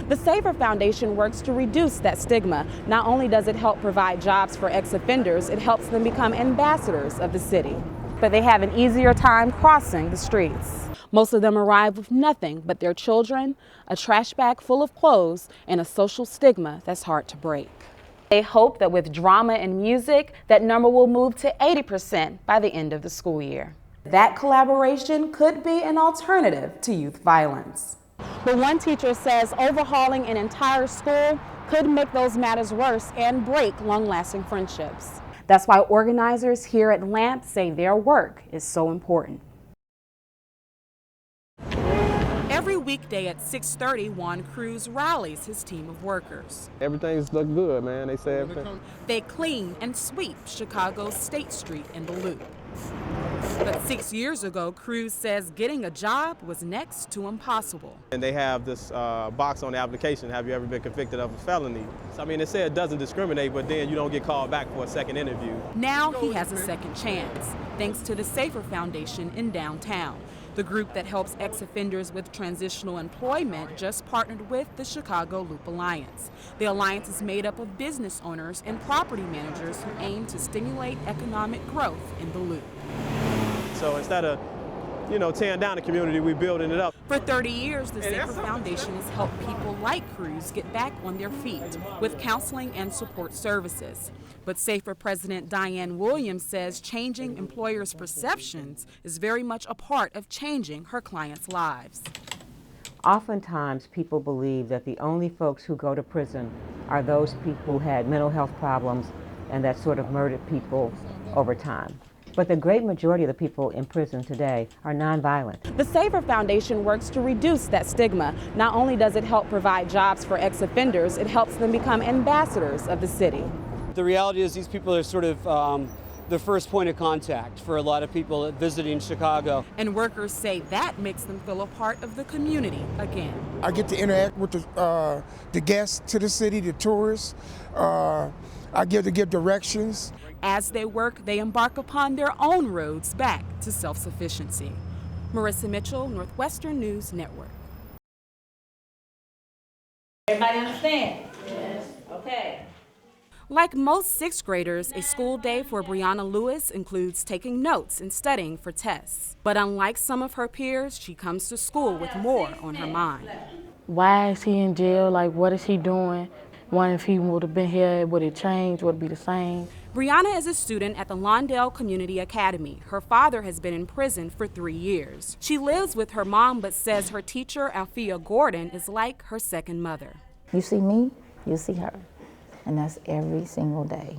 The Safer Foundation works to reduce that stigma. Not only does it help provide jobs for ex-offenders, it helps them become ambassadors of the city. But they have an easier time crossing the streets. Most of them arrive with nothing but their children, a trash bag full of clothes, and a social stigma that's hard to break. They hope that with drama and music, that number will move to 80% by the end of the school year. That collaboration could be an alternative to youth violence. But one teacher says overhauling an entire school could make those matters worse and break long-lasting friendships. That's why organizers here at reelmm say their work is so important. Every weekday at 6:30, Juan Cruz rallies his team of workers. Everything's look good, man. They say everything. They clean and sweep Chicago's State Street and the Loop. But 6 years ago, Cruz says getting a job was next to impossible. And they have this box on the application, have you ever been convicted of a felony? So, I mean, it said it doesn't discriminate, but then you don't get called back for a second interview. Now he has a second chance, thanks to the Safer Foundation in downtown. The group that helps ex-offenders with transitional employment just partnered with the Chicago Loop Alliance. The alliance is made up of business owners and property managers who aim to stimulate economic growth in the Loop. So instead of, tearing down the community, we're building it up. For 30 years, the Safer Foundation has helped people like Cruz get back on their feet with counseling and support services. But Safer President Diane Williams says changing employers' perceptions is very much a part of changing her clients' lives. Oftentimes, people believe that the only folks who go to prison are those people who had mental health problems and that sort of murdered people over time. But the great majority of the people in prison today are nonviolent. The Safer Foundation works to reduce that stigma. Not only does it help provide jobs for ex-offenders, it helps them become ambassadors of the city. The reality is these people are sort of the first point of contact for a lot of people visiting Chicago. And workers say that makes them feel a part of the community again. I get to interact with the guests to the city, the tourists. I get to give directions. As they work, they embark upon their own roads back to self-sufficiency. Marissa Mitchell, Northwestern News Network. Everybody understand? Yes. Okay. Like most sixth graders, a school day for Brianna Lewis includes taking notes and studying for tests. But unlike some of her peers, she comes to school with more on her mind. Why is he in jail? Like, what is he doing? What if he would have been here, would it change? Would it be the same? Brianna is a student at the Lawndale Community Academy. Her father has been in prison for 3 years. She lives with her mom, but says her teacher, Althea Gordon, is like her second mother. You see me, you see her. And that's every single day.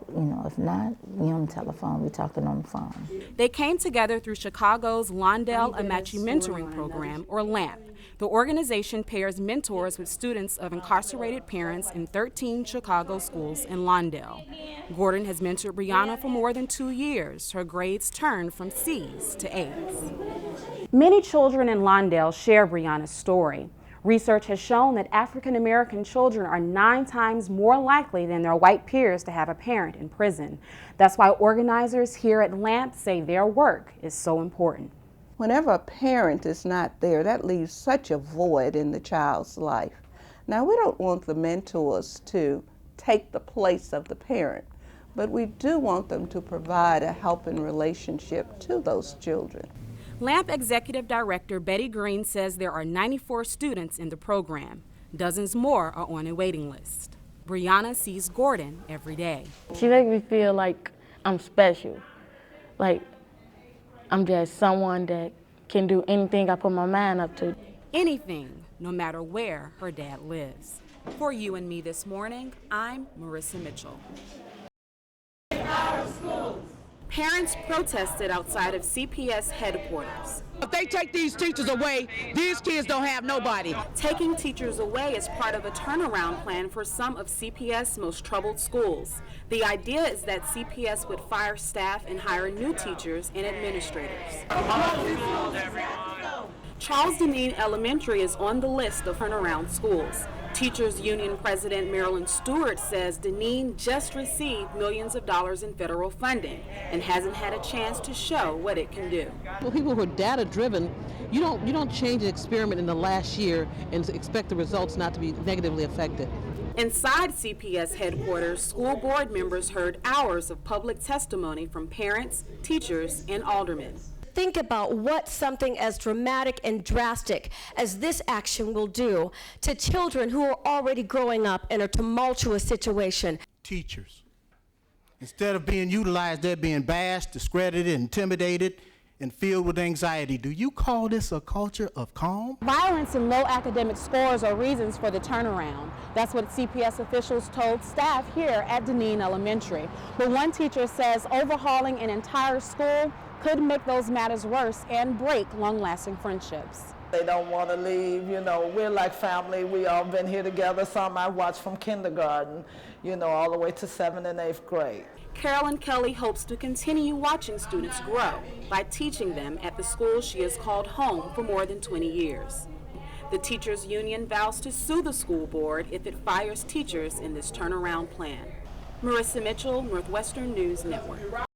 If not, we on the telephone, we talking on the phone. They came together through Chicago's Lawndale Amachi Mentoring Program, or LAMP. The organization pairs mentors with students of incarcerated parents in 13 Chicago schools in Lawndale. Gordon has mentored Brianna for more than 2 years. Her grades turned from C's to A's. Many children in Lawndale share Brianna's story. Research has shown that African American children are 9 times more likely than their white peers to have a parent in prison. That's why organizers here at reelmm say their work is so important. Whenever a parent is not there, that leaves such a void in the child's life. Now, we don't want the mentors to take the place of the parent, but we do want them to provide a helping relationship to those children. LAMP Executive Director Betty Green says there are 94 students in the program. Dozens more are on a waiting list. Brianna sees Gordon every day. She makes me feel like I'm special. Like I'm just someone that can do anything I put my mind up to. Anything, no matter where her dad lives. For You and Me This Morning, I'm Marissa Mitchell. Parents protested outside of CPS headquarters. If they take these teachers away, these kids don't have nobody. Taking teachers away is part of a turnaround plan for some of CPS' most troubled schools. The idea is that CPS would fire staff and hire new teachers and administrators. Charles Deneen Elementary is on the list of turnaround schools. Teachers Union President Marilyn Stewart says Deneen just received millions of dollars in federal funding and hasn't had a chance to show what it can do. For people who are data driven, you don't change an experiment in the last year and expect the results not to be negatively affected. Inside CPS headquarters, school board members heard hours of public testimony from parents, teachers, and aldermen. Think about what something as dramatic and drastic as this action will do to children who are already growing up in a tumultuous situation. Teachers, instead of being utilized, they're being bashed, discredited, intimidated, and filled with anxiety. Do you call this a culture of calm? Violence and low academic scores are reasons for the turnaround. That's what CPS officials told staff here at Deneen Elementary. But one teacher says overhauling an entire school could make those matters worse and break long-lasting friendships. They don't want to leave, you know, we're like family, we all been here together. Some I watched from kindergarten, you know, all the way to 7th and 8th grade. Carolyn Kelly hopes to continue watching students grow by teaching them at the school she has called home for more than 20 years. The Teachers Union vows to sue the school board if it fires teachers in this turnaround plan. Marissa Mitchell, Northwestern News Network.